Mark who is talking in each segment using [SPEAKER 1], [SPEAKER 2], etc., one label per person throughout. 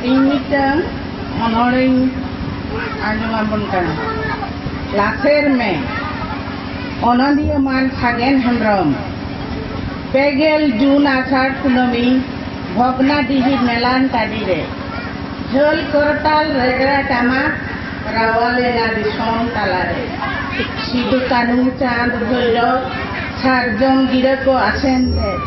[SPEAKER 1] Imitan honoring Anjuman Kana. Laser me Onadiya man Hagen Hamram. Pegel June Asar Kunami Bhogna Dihi Melan Kadire. Jol Kortal Regra Tama Rawalena Dishon Talare. Shidu Kanu Chand Bholo Sarjong Girako Ascended.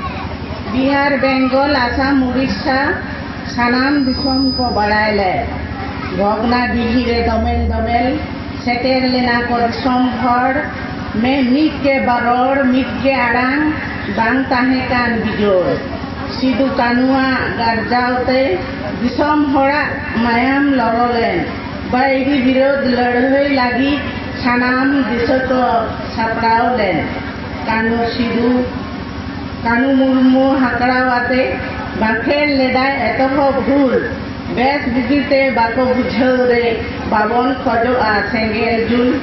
[SPEAKER 1] Bihar, Bengal, Assam, Odisha, Sanam Disam ko badaile. Bhogna Dihire domel domel, seter lena ko disam bhor, me mit ke baror, mit ke arang, bang tahe kan bijor. Sidu kanua garjaute, disam hora mayam lorolen. Baigi birod ladhoi lagi, sanam disoto sapraulen. Kanu sidu Kanu Murmu Hakrawate, Bakel Ledai Etoho Bhul, Best Visite Bako Bujhore, Babon Kojo Sengel Jul,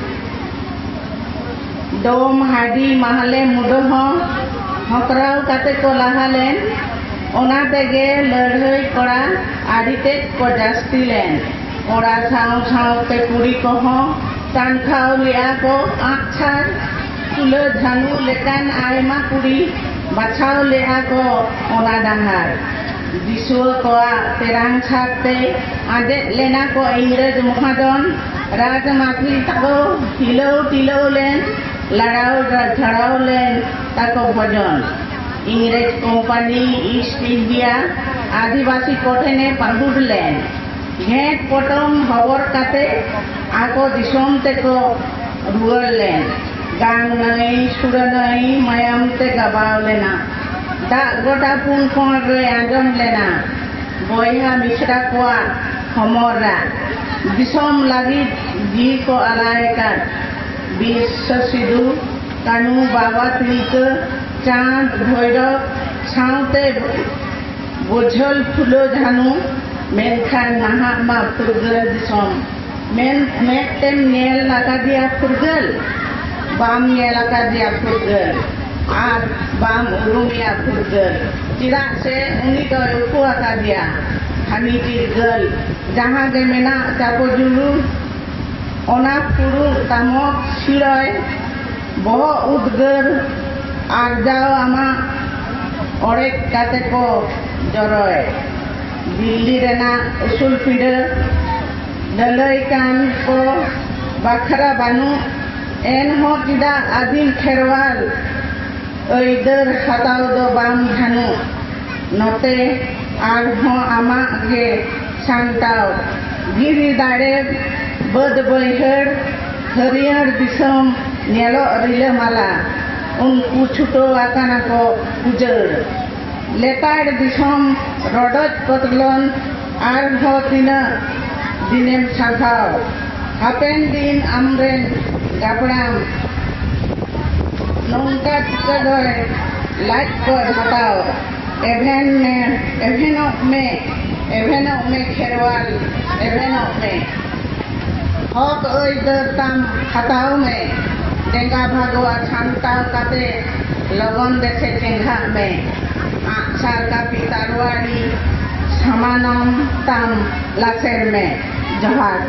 [SPEAKER 1] Dom Hadi Mahale Mudoho, Hokraw Kate Kolahalen, Onatege Ladhoi Kora, Adite Kojastilen, Ora Sao Sao Te Puri Koho, Tankau Liako, Akchar, Tulo Dhanu Lekan Aima Puri, Bachao leako ona dahar. Disua koa terang chate adet lena ko Ingrej Muhadon Raj Matri tako tilo len larao jharao len tako bhajan. Ingrej Company East India Adivasi Kothene Pahud len. Ghet potom hawar kate ako disom teko ruar len. Gang nai, sura nai, mayam te gabaw lena. Da goda pun kon re ajam lena. Boyha misra koa homora. Disom lagi ji ko alai kan. Bisa sidu kanu bawa trika chand bhoirav saute bojhol phulo jhanu menkhan mahama purgal disom. Mentem nel lakadia purgal. Bam Yelaka dia Purgal, Ar Bam Urumia Purgal. Tidak se unito Ukuaka dia, Hamiti Girl. Jaha de mena Chapo Julu, Ona Puru Tamok Shiroy, Boho Udgar, Arjao Ama, Orek Kateko Joroy. Dilli Rena Usul Pida, Dalai Kan Ko, Bakara Banu, Enho tidak adim kherwal oider hatau do bam dhanu note arho ama ge santau giri dare bad baihar hariyar disom nelo rile mala unku chuto akana ko ujar letar disom rodot kotlon arho tina dinem sathau hapen din amren Gapram nongka tika doi light ko hatao even of me kherwal even of me hok oi tam hatao me denga bhagwa chantao kate lagon dekhe tengha me aksar ka pitarwari samanam tam laser me jahar